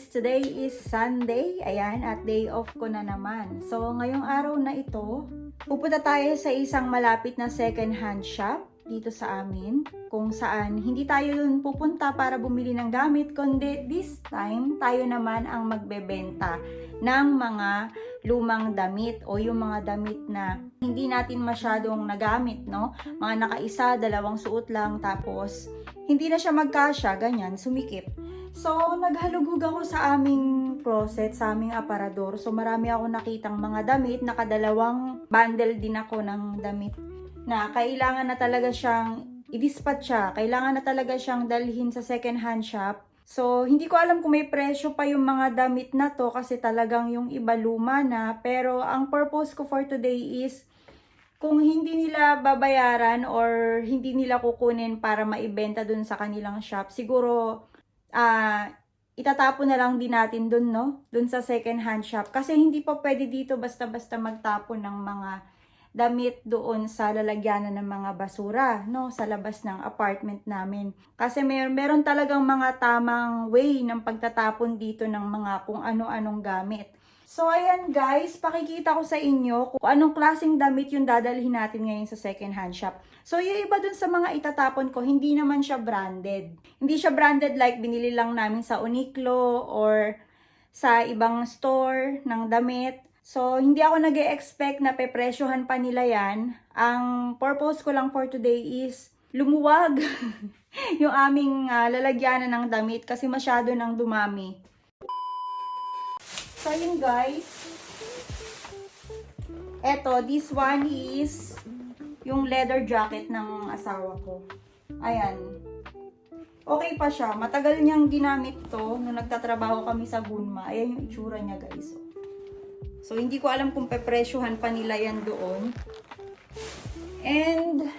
guys, today is Sunday, ayan, at day off ko na naman. So, ngayong araw na ito, pupunta tayo sa isang malapit na second hand shop dito sa amin, kung saan hindi tayo dun pupunta para bumili ng gamit, kundi this time, tayo naman ang magbebenta ng mga lumang damit o yung mga damit na hindi natin masyadong nagamit, no? Mga nakaisa, dalawang suot lang, tapos hindi na siya magkasya, ganyan, sumikip. So, naghalugog ako sa aming closet, sa aming aparador. So, marami ako nakitang mga damit. Nakadalawang bundle din ako ng damit na kailangan na talaga siyang i-dispatch siya. Kailangan na talaga siyang dalhin sa second hand shop. So, hindi ko alam kung may presyo pa yung mga damit na to kasi talagang yung iba luma na. Pero, ang purpose ko for today is kung hindi nila babayaran or hindi nila kukunin para maibenta dun sa kanilang shop, siguro itatapon na lang din natin dun, no? Dun sa second hand shop. Kasi hindi pa pwede dito basta-basta magtapon ng mga damit doon sa lalagyanan ng mga basura, no? Sa labas ng apartment namin. Kasi meron talagang mga tamang way ng pagtatapon dito ng mga kung ano-anong gamit. So, ayan guys, pakikita ko sa inyo kung anong klaseng damit yung dadalhin natin ngayon sa second hand shop. So, yung iba dun sa mga itatapon ko, hindi naman siya branded. Hindi siya branded like binili lang namin sa Uniqlo or sa ibang store ng damit. So, hindi ako nag-e-expect na pepresyohan pa nila yan. Ang purpose ko lang for today is lumuwag yung aming lalagyanan ng damit kasi masyado nang dumami. So, yun guys. Eto, this one is yung leather jacket ng asawa ko. Ayan. Okay pa siya. Matagal niyang ginamit to nung nagtatrabaho kami sa Gunma. Ayan yung itsura niya guys. So, hindi ko alam kung pepresyohan pa nila yan doon. And,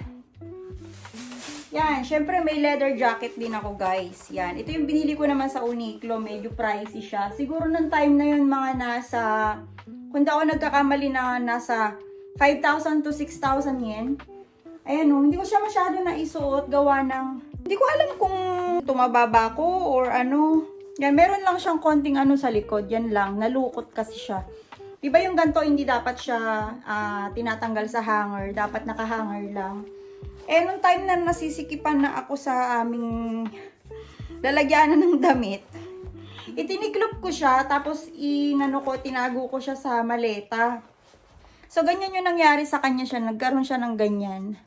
yan. Syempre, may leather jacket din ako, guys. Yan. Ito yung binili ko naman sa Uniqlo. Medyo pricey siya. Siguro nung time na yun, mga nasa, kung di ako nagkakamali na nasa 5,000 to 6,000 yen. Ayan o. Hindi ko siya masyado naisuot. Gawa ng, hindi ko alam kung tumababa ko or ano. Yan. Meron lang siyang konting ano sa likod. Yan lang. Nalukot kasi siya. Diba yung ganito, hindi dapat siya tinatanggal sa hanger. Dapat nakahanger lang. Eh, nung time na nasisikipan na ako sa aming lalagyanan ng damit, itiniklop ko siya, tapos tinago ko siya sa maleta. So, ganyan yung nangyari sa kanya siya. Nagkaroon siya ng ganyan.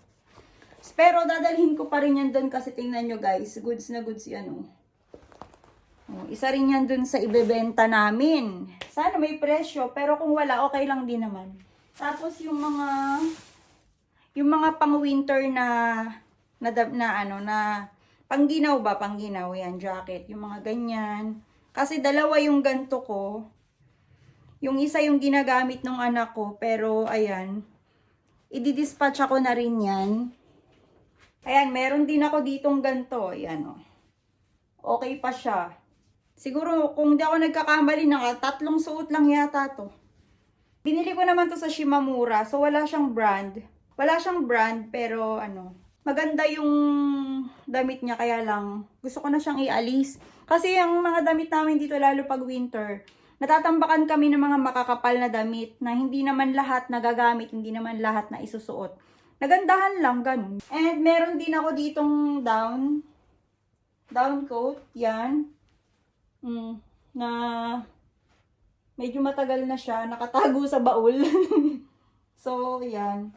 Pero, dadalhin ko pa rin yan doon kasi tingnan nyo guys, goods na goods yan oh. Isa rin yan doon sa ibebenta namin. Sana may presyo, pero kung wala, okay lang din naman. Tapos, yung mga pang-winter na pangginaw ba? Pangginaw yan, jacket. Yung mga ganyan. Kasi dalawa yung ganto ko. Yung isa yung ginagamit ng anak ko. Pero, ayan. I-dispatch ako na rin yan. Ayan, meron din ako ditong ganto. Ayan, oh. Okay pa siya. Siguro, kung di ako nagkakamali, 3 suot lang yata to. Binili ko naman to sa Shimamura. So, wala siyang brand. Wala siyang brand, pero maganda yung damit niya, kaya lang gusto ko na siyang ialis. Kasi yung mga damit namin dito, lalo pag winter, natatambakan kami ng mga makakapal na damit na hindi naman lahat nagagamit, hindi naman lahat na isusuot. Nagandahan lang, ganun. And meron din ako ditong down coat, yan. Na medyo matagal na siya, nakatago sa baul. So, yan.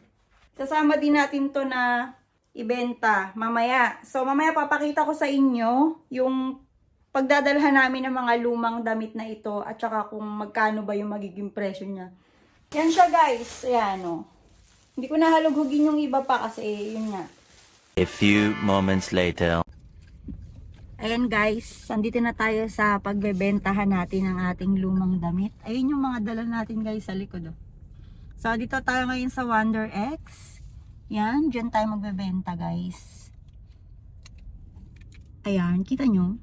Sasama din natin to na ibenta mamaya. So, mamaya papakita ko sa inyo yung pagdadalhan namin ng mga lumang damit na ito at saka kung magkano ba yung magiging presyo niya. Yan siya guys. Ayan o. Hindi ko nahalugugin yung iba pa kasi yun nga. A few moments later. Ayan guys. Andito na tayo sa pagbebentahan natin ng ating lumang damit. Ayun yung mga dala natin guys sa likod o. So, dito tayo ngayon sa Wonder X. Yan, dyan tayo magbebenta, guys. Ayan, kita nyo?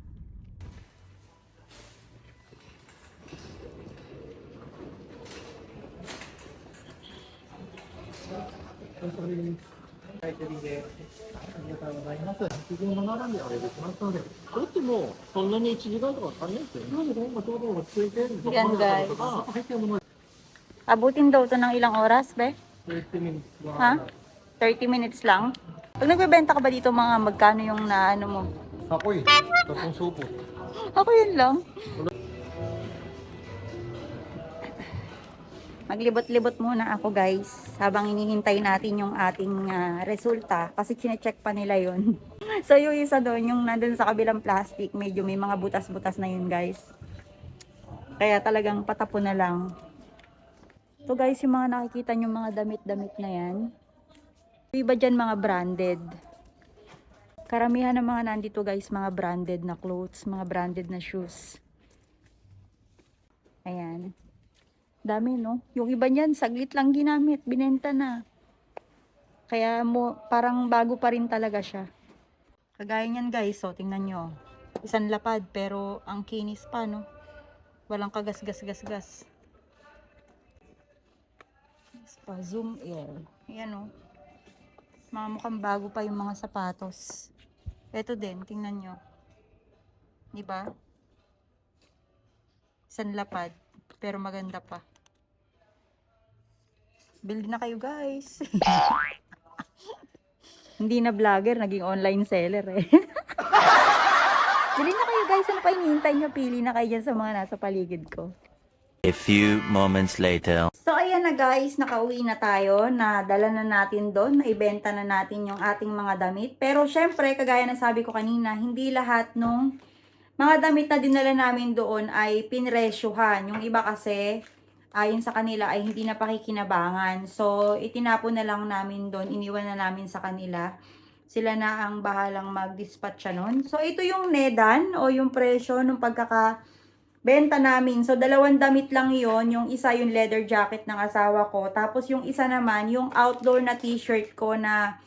買い取りで、ありがとうございます。自分の並んでお願いしますので、これってもうそんなに1時間とかかかんないですよ。なので今ちょうど落ち着いてるんで、Yan, guys. 入ってるもの Abutin daw to ng ilang oras, be? 30 minutes Ha? 30 minutes lang? Pag nagbebenta ka ba dito mga magkano yung na ano mo? Ako eh, tapong supo. Ako yun lang. Maglibot-libot muna ako guys habang hinihintay natin yung ating resulta kasi chinecheck pa nila yun. So yung isa doon, yung nandun sa kabilang plastic, medyo may mga butas-butas na yun guys. Kaya talagang patapon na lang. So guys, yung mga nakikita nyo mga damit-damit na yan, iba dyan mga branded. Karamihan ng mga nandito guys, mga branded na clothes, mga branded na shoes. Ayan. Dami no? Yung iba niyan, saglit lang ginamit, binenta na. Kaya parang bago pa rin talaga siya. Kagaya niyan guys, so tingnan nyo. Isang lapad pero ang kinis pa no? Walang kagas-gas-gas-gas. Pa zoom air. Ayan o. Mga mukhang bago pa yung mga sapatos. Ito din, tingnan nyo. Diba? Isang lapad. Pero maganda pa. Bili na kayo guys. Hindi na vlogger, naging online seller eh. Bili na kayo guys. Ano pa hinihintay nyo? Pili na kayo dyan sa mga nasa paligid ko. A few moments later. So ayan na guys, nakauwi na tayo, nadala na natin doon, naibenta na natin yung ating mga damit. Pero syempre, kagaya na sabi ko kanina, hindi lahat nung mga damit na dinala namin doon ay pinresyuhan. Yung iba kasi, ayon sa kanila ay hindi na pakikinabangan. So itinapon na lang namin doon, iniwan na namin sa kanila. Sila na ang bahalang mag-dispatch nun. So ito yung nedan o yung presyo nung benta namin. So, 2 damit lang yon. Yung isa yung leather jacket ng asawa ko. Tapos yung isa naman, yung outdoor na t-shirt ko na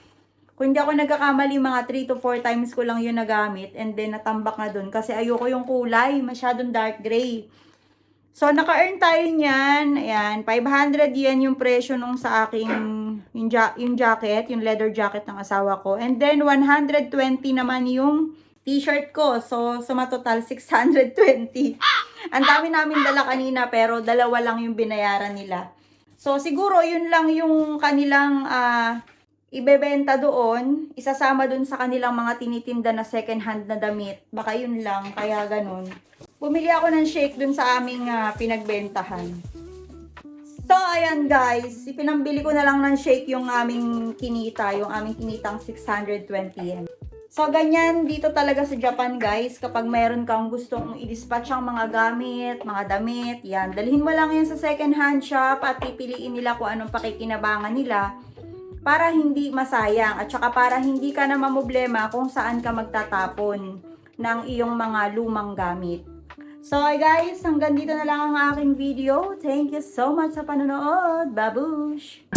kung hindi ako nagkakamali, mga 3 to 4 times ko lang yun nagamit. And then, natambak na dun. Kasi ayoko yung kulay. Masyadong dark gray. So, naka-earn tayo niyan. Ayan, 500 yen yung presyo nung sa aking, yung jacket, yung leather jacket ng asawa ko. And then, 120 naman yung t-shirt ko. So, suma total 620. Ang dami namin dala kanina pero 2 lang yung binayaran nila. So, siguro yun lang yung kanilang ibebenta doon. Isasama doon sa kanilang mga tinitinda na second hand na damit. Baka yun lang, kaya ganun. Bumili ako ng shake doon sa aming pinagbentahan. So, ayan guys. Ipinambili ko na lang ng shake yung aming kinita. Yung aming kinitang 620 yen. So, ganyan dito talaga sa Japan, guys. Kapag mayroon kang gustong i-dispatch ang mga gamit, mga damit, yan. Dalhin mo lang yan sa second hand shop at pipiliin nila kung anong pakikinabangan nila para hindi masayang at saka para hindi ka na mamoblema kung saan ka magtatapon ng iyong mga lumang gamit. So, guys, hanggang dito na lang ang aking video. Thank you so much sa panonood. Babush!